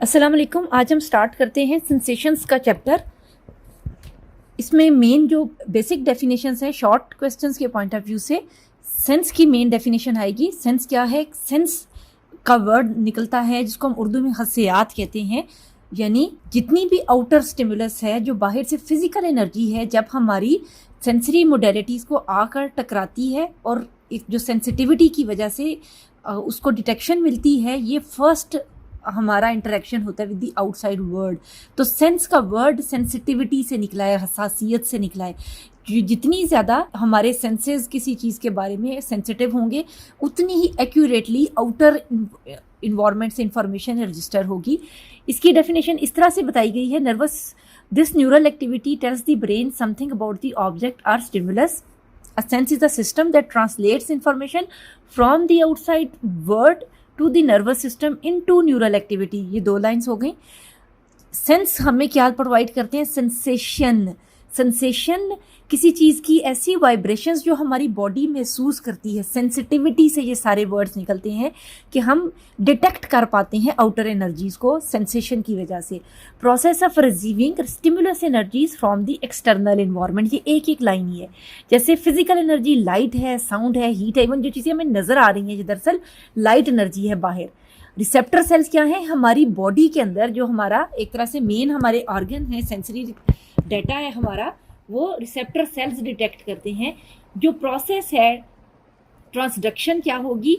अस्सलाम वालेकुम। आज हम स्टार्ट करते हैं सेंसेशंस का चैप्टर। इसमें मेन जो बेसिक डेफिनेशंस हैं शॉर्ट क्वेश्चंस के पॉइंट ऑफ व्यू से सेंस की मेन डेफिनेशन आएगी। सेंस क्या है? सेंस का वर्ड निकलता है जिसको हम उर्दू में हस्सियात कहते हैं, यानी जितनी भी आउटर स्टिमुलस है जो बाहर से फिजिकल एनर्जी है, जब हमारी सेंसरी मोडेलिटीज़ को आकर टकराती है और जो सेंसिटिविटी की वजह से उसको डिटेक्शन मिलती है, ये फर्स्ट हमारा इंटरेक्शन होता है विद द आउटसाइड वर्ल्ड। तो सेंस का वर्ड सेंसिटिविटी से निकला है, हसासियत से निकला है। जितनी ज़्यादा हमारे सेंसेस किसी चीज़ के बारे में सेंसिटिव होंगे, उतनी ही एक्यूरेटली आउटर इन्वायरमेंट से इंफॉर्मेशन रजिस्टर होगी। इसकी डेफिनेशन इस तरह से बताई गई है: nervous this neural activity tells the brain something about the object और stimulus. A sense is a system that translates information from the outside world to the nervous system into neural activity। ये दो lines हो गई। Sense हमें क्या provide करते हैं? Sensation. Sensation किसी चीज़ की ऐसी वाइब्रेशंस जो हमारी बॉडी महसूस करती है। सेंसिटिविटी से ये सारे वर्ड्स निकलते हैं कि हम डिटेक्ट कर पाते हैं आउटर एनर्जीज़ को सेंसेशन की वजह से। Process of receiving stimulus energies from the external environment, ये एक एक लाइन ही है। जैसे फिजिकल एनर्जी लाइट है, साउंड है, हीट है, इवन जो चीज़ें हमें नज़र आ रही हैं ये दरअसल लाइट एनर्जी है बाहर। रिसेप्टर सेल्स क्या है? हमारी बॉडी के अंदर जो हमारा एक तरह से मेन हमारे ऑर्गन है, सेंसरी डाटा है हमारा, वो रिसेप्टर सेल्स डिटेक्ट करते हैं। जो प्रोसेस है ट्रांसडक्शन क्या होगी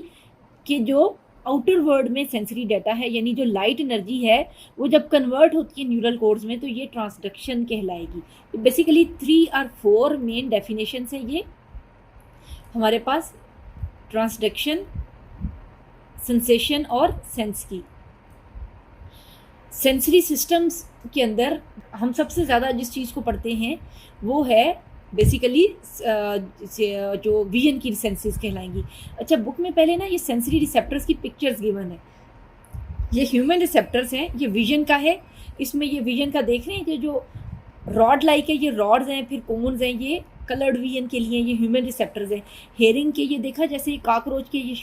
कि जो आउटर वर्ल्ड में सेंसरी डाटा है, यानी जो लाइट एनर्जी है, वो जब कन्वर्ट होती है न्यूरल कोड्स में तो ये ट्रांसडक्शन कहलाएगी। तो बेसिकली 3 और 4 मेन डेफिनेशन है ये हमारे पास, ट्रांसडक्शन, सेंसेशन और सेंस की। सेंसरी सिस्टम्स के अंदर हम सबसे ज़्यादा जिस चीज़ को पढ़ते हैं वो है बेसिकली जो विजन की सेंसेस कहलाएंगी। अच्छा, बुक में पहले ना ये सेंसरी रिसेप्टर्स की पिक्चर्स गिवन है। ये ह्यूमन रिसेप्टर्स हैं, ये विजन का है। इसमें ये विजन का देख रहे हैं कि जो रॉड लाइक है, ये रॉड्स हैं, फिर कोन्स हैं, ये कलर्ड विजन के लिए ये ह्यूमन रिसेप्टर्स हैं। हेयरिंग के ये देखा जैसे कॉकरोच के ये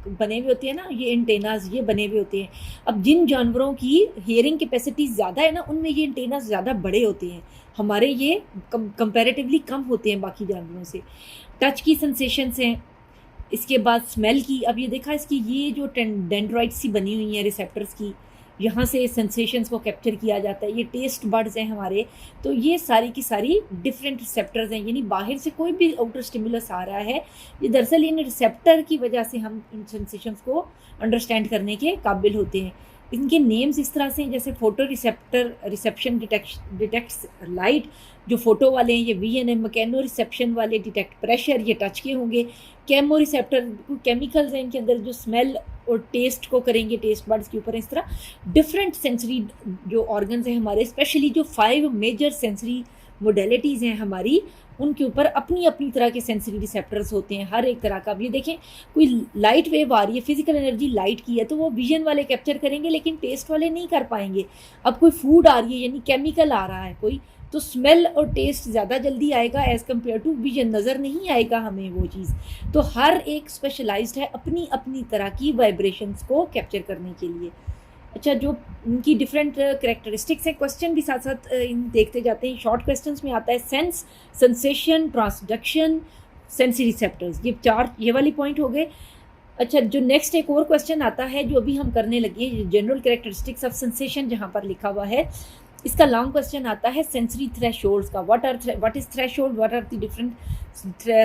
बने हुए होते हैं ना, ये एंटेनाज ये बने हुए होते हैं। अब जिन जानवरों की हेयरिंग कैपेसिटी ज़्यादा है ना, उनमें ये एंटेनाज ज़्यादा बड़े होते हैं, हमारे ये कंपैरेटिवली कम होते हैं बाकी जानवरों से। टच की सेंसेशंस हैं, इसके बाद स्मेल की। अब ये देखा इसकी ये जो डेंड्राइट्स सी बनी हुई हैं रिसेप्टर्स की, यहाँ से सेंसेशंस को कैप्चर किया जाता है। ये टेस्ट बड्स हैं हमारे, तो ये सारी की सारी डिफरेंट रिसेप्टर्स हैं, यानी बाहर से कोई भी आउटर स्टिमुलस आ रहा है, ये दरअसल इन रिसेप्टर की वजह से हम इन सेंसेशंस को अंडरस्टैंड करने के काबिल होते हैं। इनके नेम्स इस तरह से हैं, जैसे photo receptor reception detects light, जो फोटो वाले हैं ये वीएन है। मैकेनो रिसेप्शन वाले डिटेक्ट प्रेशर, ये टच के होंगे। केमो रिसेप्टर केमिकल्स हैं इनके अंदर जो स्मेल और टेस्ट को करेंगे, टेस्ट बड्स के ऊपर। इस तरह डिफरेंट सेंसरी जो ऑर्गन्स हैं हमारे, स्पेशली जो 5 मेजर सेंसरी मोडेलिटीज़ हैं हमारी, उनके ऊपर अपनी अपनी तरह के सेंसरी रिसेप्टर्स होते हैं हर एक तरह का। अब ये देखें, कोई लाइट वेव आ रही है, फिजिकल एनर्जी लाइट की है, तो वो विजन वाले कैप्चर करेंगे लेकिन टेस्ट वाले नहीं कर पाएंगे। अब कोई फूड आ रही है, यानी केमिकल आ रहा है कोई, तो स्मेल और टेस्ट ज़्यादा जल्दी आएगा एज़ कम्पेयर टू विजन, नज़र नहीं आएगा हमें वो चीज़। तो हर एक स्पेशलाइज्ड है अपनी अपनी तरह की वाइब्रेशंस को कैप्चर करने के लिए। अच्छा, जो उनकी डिफरेंट करेक्टरिस्टिक्स हैं, क्वेश्चन भी साथ साथ इन देखते जाते हैं। शॉर्ट क्वेश्चंस में आता है sense, sensation, transduction, sensory receptors, ये 4 ये वाली पॉइंट हो गए। अच्छा, जो नेक्स्ट एक और क्वेश्चन आता है जो अभी हम करने लगे हैं, जनरल करेक्टरिस्टिक्स ऑफ सेंसेशन जहाँ पर लिखा हुआ है, इसका लॉन्ग क्वेश्चन आता है सेंसरी थ्रेशोल्ड्स का। What is threshold, what are the different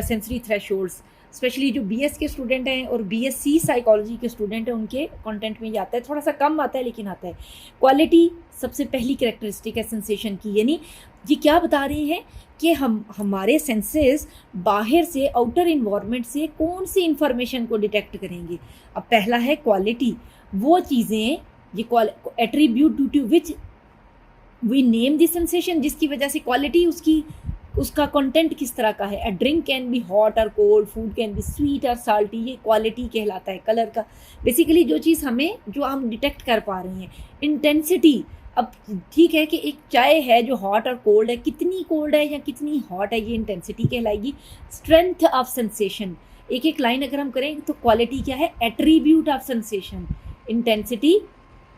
sensory thresholds. Specially जो बीएस के स्टूडेंट हैं और बीएससी साइकोलॉजी के स्टूडेंट हैं, उनके कंटेंट में ये आता है, थोड़ा सा कम आता है लेकिन आता है। क्वालिटी सबसे पहली कैरेक्टरिस्टिक है सेंसेशन की, यानी ये क्या बता रहे हैं कि हमारे सेंसेस बाहर से आउटर इन्वायरमेंट से कौन सी इंफॉर्मेशन को डिटेक्ट करेंगे। अब पहला है क्वालिटी, वो चीज़ें, ये attribute due to which we name the sensation, जिसकी वजह से क्वालिटी उसका कंटेंट किस तरह का है। A drink can be hot और cold, food can be sweet और साल्टी, ये क्वालिटी कहलाता है। कलर का बेसिकली जो चीज़ हमें, जो हम डिटेक्ट कर पा रहे हैं। इंटेंसिटी, अब ठीक है कि एक चाय है जो हॉट और कोल्ड है, कितनी कोल्ड है या कितनी हॉट है, ये इंटेंसिटी कहलाएगी। स्ट्रेंथ ऑफ सेंसेशन, एक एक लाइन अगर हम करें तो क्वालिटी क्या है, attribute of sensation, intensity,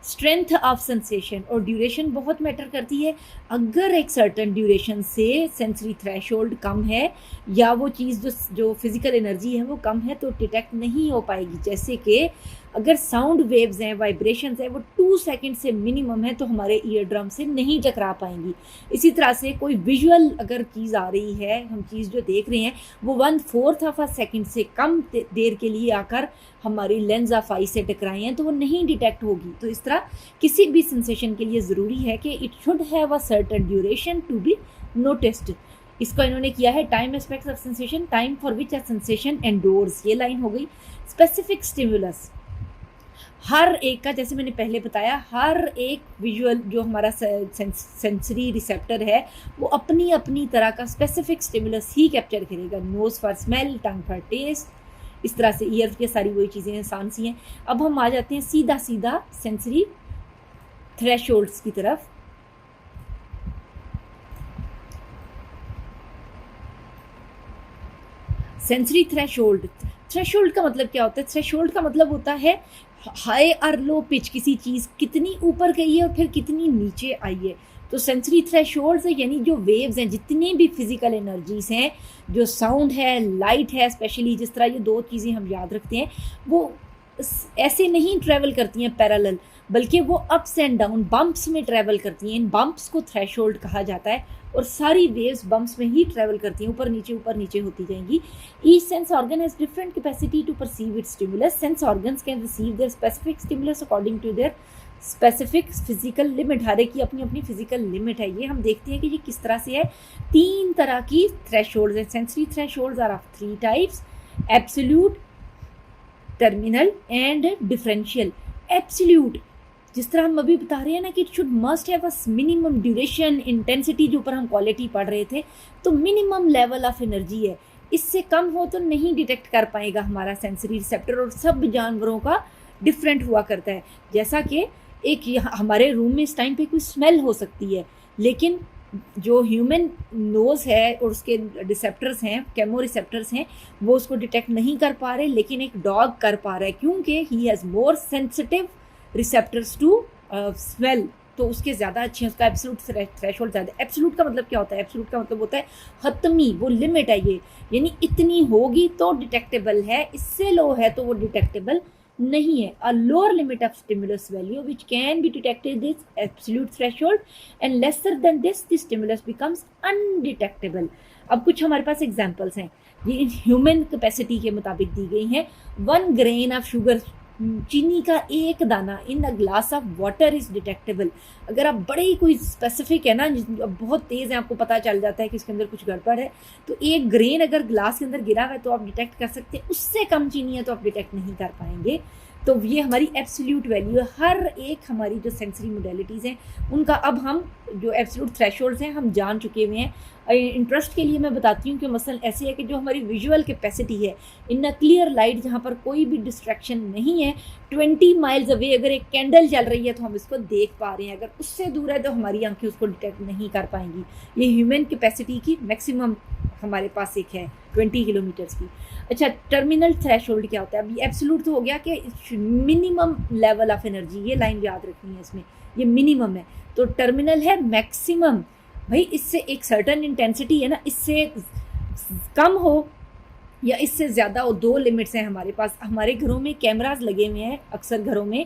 strength of sensation और ड्यूरेशन बहुत मैटर करती है। अगर एक सर्टन ड्यूरेशन से सेंसरी थ्रेशोल्ड कम है या वो चीज़ जो फिजिकल एनर्जी है वो कम है तो डिटेक्ट नहीं हो पाएगी। जैसे कि अगर साउंड वेव्स हैं, वाइब्रेशंस हैं, वो 2 सेकंड से मिनिमम है तो हमारे ईयर ड्रम से नहीं टकरा पाएंगी। इसी तरह से कोई विजुअल अगर चीज़ आ रही है, हम चीज़ जो देख रहे हैं वो 1/4 ऑफ अ सेकंड से कम देर के लिए आकर हमारी लेंस ऑफ आई से टकराई हैं तो वो नहीं डिटेक्ट होगी। तो इस तरह किसी भी सेंसेशन के लिए ज़रूरी है कि it should have a certain duration to be noticed. इसको इन्होंने किया है time aspects of sensation, time for which a sensation endorse, ये लाइन हो गई। स्पेसिफिक स्टिमुलस, हर एक का, जैसे मैंने पहले बताया, हर एक विजुअल जो हमारा सेंसरी रिसेप्टर है वो अपनी अपनी तरह का स्पेसिफिक स्टिमुलस ही कैप्चर करेगा। Nose for smell, tongue for taste, इस तरह से ईयर के सारी वही चीज़ें आसान सी हैं। अब हम आ जाते हैं सीधा सीधा सेंसरी थ्रेशोल्ड्स की तरफ। सेंसरी थ्रेशोल्ड, थ्रेशोल्ड का मतलब क्या होता है? थ्रेशोल्ड का मतलब होता है हाई और लो पिच, किसी चीज़ कितनी ऊपर गई है और फिर कितनी नीचे आई है। तो सेंसरी थ्रेशोल्ड्स है यानी जो वेव्स हैं, जितनी भी फिजिकल एनर्जीज हैं, जो साउंड है, लाइट है, स्पेशली जिस तरह ये दो चीज़ें हम याद रखते हैं, वो ऐसे नहीं ट्रैवल करती हैं पैरेलल, बल्कि वो अप्स एंड डाउन बम्प्स में ट्रैवल करती हैं। इन बम्प्स को थ्रेशोल्ड कहा जाता है और सारी वेव्स बम्प्स में ही ट्रैवल करती हैं, ऊपर नीचे होती जाएंगी। Each sense organ has different capacity to perceive its stimulus. Sense organs can receive their specific stimulus according to their specific physical limit. हर एक की अपनी अपनी फिजिकल लिमिट है। ये हम देखते हैं कि ये किस तरह से है। 3 तरह की थ्रेशोल्ड्स हैं। Sensory thresholds are of 3 types: absolute, terminal and differential. Absolute, जिस तरह हम अभी बता रहे हैं ना कि it should must have a minimum duration, intensity, जो ऊपर हम क्वालिटी पढ़ रहे थे, तो मिनिमम लेवल ऑफ एनर्जी है। इससे कम हो तो नहीं डिटेक्ट कर पाएगा हमारा सेंसरी रिसेप्टर, और सब जानवरों का डिफरेंट हुआ करता है। जैसा कि एक हमारे रूम में इस टाइम पे कोई स्मेल हो सकती है, लेकिन जो ह्यूमन नोज़ है और उसके रिसेप्टर्स हैं, केमो रिसेप्टर्स हैं, वो उसको डिटेक्ट नहीं कर पा रहे, लेकिन एक डॉग कर पा रहा है क्योंकि he has more sensitive receptors to smell, तो उसके ज़्यादा अच्छे हैं, उसका एब्सोल्यूट थ्रेशोल्ड ज़्यादा। एब्सोल्यूट का मतलब क्या होता है? एब्सोल्यूट का मतलब होता है हतमी, वो लिमिट है ये, यानी इतनी होगी तो डिटेक्टेबल है, इससे लो है तो वो डिटेक्टेबल नहीं है। A lower limit of stimulus value which can be detected is absolute threshold and lesser than this the stimulus becomes undetectable. अब कुछ हमारे पास एग्जांपल्स हैं, ये ह्यूमन कैपेसिटी के मुताबिक दी गई हैं। 1 ग्रेन ऑफ शुगर, चीनी का एक दाना, in a glass of water is detectable. अगर आप बड़े ही कोई स्पेसिफिक है ना, बहुत तेज़ है, आपको पता चल जाता है कि इसके अंदर कुछ गड़बड़ है, तो 1 ग्रेन अगर ग्लास के अंदर गिरा हुआ है तो आप डिटेक्ट कर सकते हैं। उससे कम चीनी है तो आप डिटेक्ट नहीं कर पाएंगे। तो ये हमारी एब्सोल्यूट वैल्यू है। हर एक हमारी जो सेंसरी मोडेलिटीज़ हैं उनका अब हम जो एब्सोल्यूट थ्रेशोल्ड्स हैं हम जान चुके हुए हैं। इंटरेस्ट के लिए मैं बताती हूँ कि मसलन ऐसे है कि जो हमारी विजुअल कैपेसिटी है इन अ क्लियर लाइट, जहाँ पर कोई भी डिस्ट्रैक्शन नहीं है, 20 माइल्स अवे अगर एक कैंडल जल रही है तो हम इसको देख पा रहे हैं, अगर उससे दूर है तो हमारी आंखें उसको डिटेक्ट नहीं कर पाएंगी। ये ह्यूमन कैपेसिटी की मैक्सिमम हमारे पास एक है 20 किलोमीटर्स की। अच्छा, टर्मिनल थ्रेशोल्ड क्या होता है? अभी एब्सोल्यूट तो हो गया कि मिनिमम लेवल ऑफ एनर्जी, ये लाइन याद रखनी है इसमें, ये मिनिमम है। तो टर्मिनल है मैक्सिमम, भाई इससे एक सर्टन इंटेंसिटी है ना, इससे कम हो या इससे ज़्यादा हो, 2 लिमिट्स हैं हमारे पास। हमारे घरों में कैमराज लगे हुए हैं अक्सर घरों में।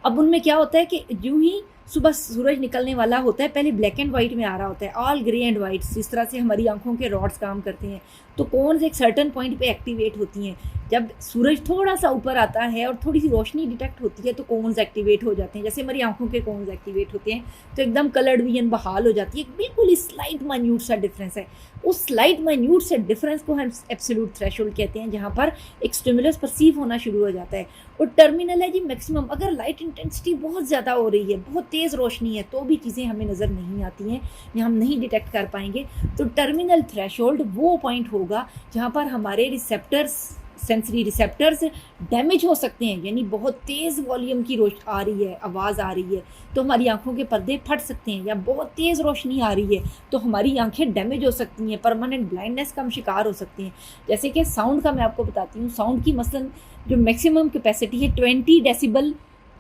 अब उनमें क्या होता है कि यूं ही सुबह सूरज निकलने वाला होता है, पहले ब्लैक एंड वाइट में आ रहा होता है, ऑल ग्रे एंड वाइट, इस तरह से हमारी आंखों के रॉड्स काम करते हैं। तो कोन्स एक सर्टन पॉइंट पे एक्टिवेट होती हैं। जब सूरज थोड़ा सा ऊपर आता है और थोड़ी सी रोशनी डिटेक्ट होती है तो कोन्स एक्टिवेट हो जाते हैं, जैसे हमारी आंखों के कोन्स एक्टिवेट होते हैं तो एकदम कलर्ड विजन बहाल हो जाती है। बिल्कुल स्लाइट माइन्यूट सा डिफरेंस है, उस स्लाइट माइन्यूट से डिफरेंस को हम एब्सोल्यूट थ्रेशोल्ड कहते हैं, जहाँ पर एक स्टिमुलस परसीव होना शुरू हो जाता है। और टर्मिनल है जी मैक्सिमम, अगर लाइट इंटेंसिटी बहुत ज़्यादा हो रही है, बहुत तेज़ रोशनी है, तो भी चीज़ें हमें नज़र नहीं आती हैं या हम नहीं डिटेक्ट कर पाएंगे। तो टर्मिनल थ्रेशोल्ड वो पॉइंट होगा जहाँ पर हमारे रिसेप्टर्स, सेंसरी रिसेप्टर्स डैमेज हो सकते हैं, यानी बहुत तेज़ वॉल्यूम की आ रही है, आवाज़ आ रही है तो हमारी आंखों के पर्दे फट सकते हैं, या बहुत तेज़ रोशनी आ रही है तो हमारी आंखें डैमेज हो सकती हैं, परमानेंट ब्लाइंडनेस का हम शिकार हो सकते हैं। जैसे कि साउंड का मैं आपको बताती हूँ, साउंड की मसलन जो मैक्सिमम कैपेसिटी है 20 डेसिबल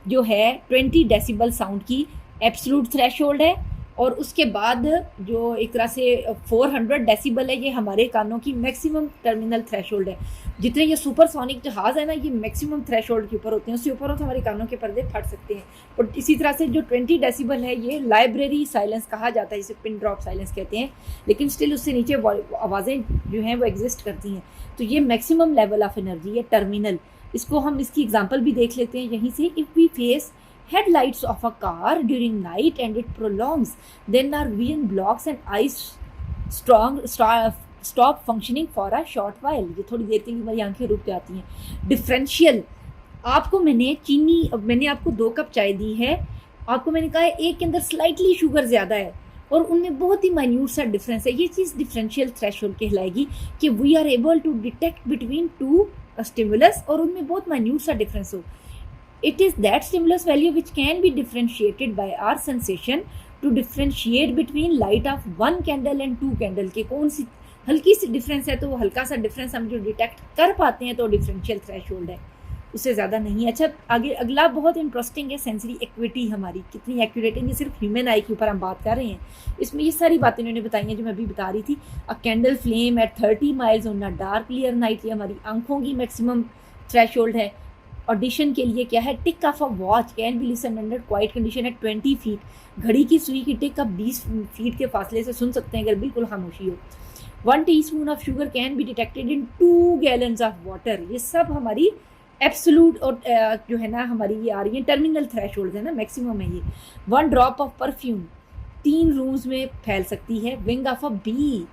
जो है 20 डेसिबल साउंड की एब्सोल्यूट थ्रेशोल्ड है, और उसके बाद जो एक तरह से 400 डेसिबल है, ये हमारे कानों की मैक्सिमम टर्मिनल थ्रेशोल्ड है। जितने ये सुपरसोनिक जहाज़ है ना, ये मैक्सिमम थ्रेशोल्ड के ऊपर होते हैं, उससे ऊपर हो तो हमारे कानों के पर्दे फट सकते हैं। और इसी तरह से जो 20 डेसिबल है, ये लाइब्रेरी साइलेंस कहा जाता है, जिसे पिन ड्रॉप साइलेंस कहते हैं, लेकिन स्टिल उससे नीचे आवाज़ें जो हैं वो एग्जिस्ट करती हैं। तो ये मैक्सिमम लेवल ऑफ एनर्जी है टर्मिनल। इसको हम इसकी एग्जाम्पल भी देख लेते हैं यहीं से। If we face headlights of a car during night and it prolongs, then our vision blocks and eyes stop functioning for a short while। ये थोड़ी देर के लिए हमारी आंखें रुक जाती हैं। डिफरेंशियल, आपको मैंने आपको 2 कप चाय दी है, आपको मैंने कहा है एक के अंदर स्लाइटली शुगर ज़्यादा है और उनमें बहुत ही माइन्यूट सा डिफरेंस है। ये चीज़ डिफरेंशियल थ्रेशोल्ड कहलाएगी कि we are able to detect between 2 stimulus और उनमें बहुत माइन्यूट सा डिफरेंस हो। It is that stimulus value which can be differentiated by our sensation to differentiate between light of 1 candle and 2 candle के कौन सी हल्की सी डिफरेंस है, तो वो हल्का सा डिफरेंस हम जो डिटेक्ट कर पाते हैं तो डिफरेंशियल थ्रेशोल्ड है, उससे ज़्यादा नहीं। अच्छा, आगे अगला बहुत इंटरेस्टिंग है, सेंसरी एक्विटी हमारी कितनी एक्यूरेट है। ये सिर्फ ह्यूमन आई के ऊपर हम बात कर रहे हैं, इसमें ये सारी बातें इन्होंने बताई हैं जो मैं अभी बता रही थी। A candle flame at 30 miles on a dark clear night, ये हमारी आंखों की मैक्सिमम थ्रेशोल्ड है। ऑडिशन के लिए क्या है, tick off a watch can be listen under quiet condition at 20 feet, घड़ी की सुई की टिक आप 20 फीट के फासले से सुन सकते हैं अगर बिल्कुल खामोशी हो। 1 teaspoon of sugar can be detected in 2 gallons of water. ये सब हमारी एब्सोल्यूट और जो है ना हमारी ये आ रही है टर्मिनल थ्रेशोल्ड है ना, मैक्सिमम है ये। 1 ड्रॉप ऑफ परफ्यूम 3 रूम्स में फैल सकती है। विंग ऑफ अ बी,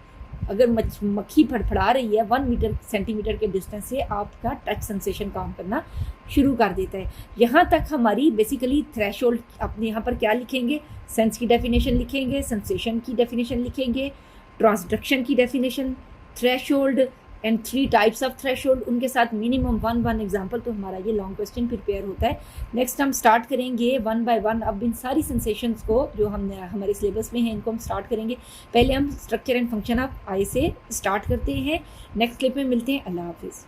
अगर मक्खी फड़फड़ा रही है 1 सेंटीमीटर के डिस्टेंस से, आपका टच सेंसेशन काम करना शुरू कर देता है। यहाँ तक हमारी बेसिकली थ्रेशोल्ड, अपने यहाँ पर क्या लिखेंगे, सेंस की डेफिनेशन लिखेंगे, सेंसेशन की डेफिनेशन लिखेंगे, ट्रांसडक्शन की definition, threshold and 3 types of threshold, उनके साथ मिनिमम 1 एग्जाम्पल, तो हमारा ये लॉन्ग क्वेश्चन प्रिपेयर होता है। नेक्स्ट हम स्टार्ट करेंगे 1 बाय 1। अब इन सारी सेंसेशंस को जो हमने हमारे सिलेबस में हैं इनको हम स्टार्ट करेंगे। पहले हम स्ट्रक्चर एंड फंक्शन ऑफ आई से स्टार्ट करते हैं। नेक्स्ट क्लिप में मिलते हैं। अल्लाह हाफिज़।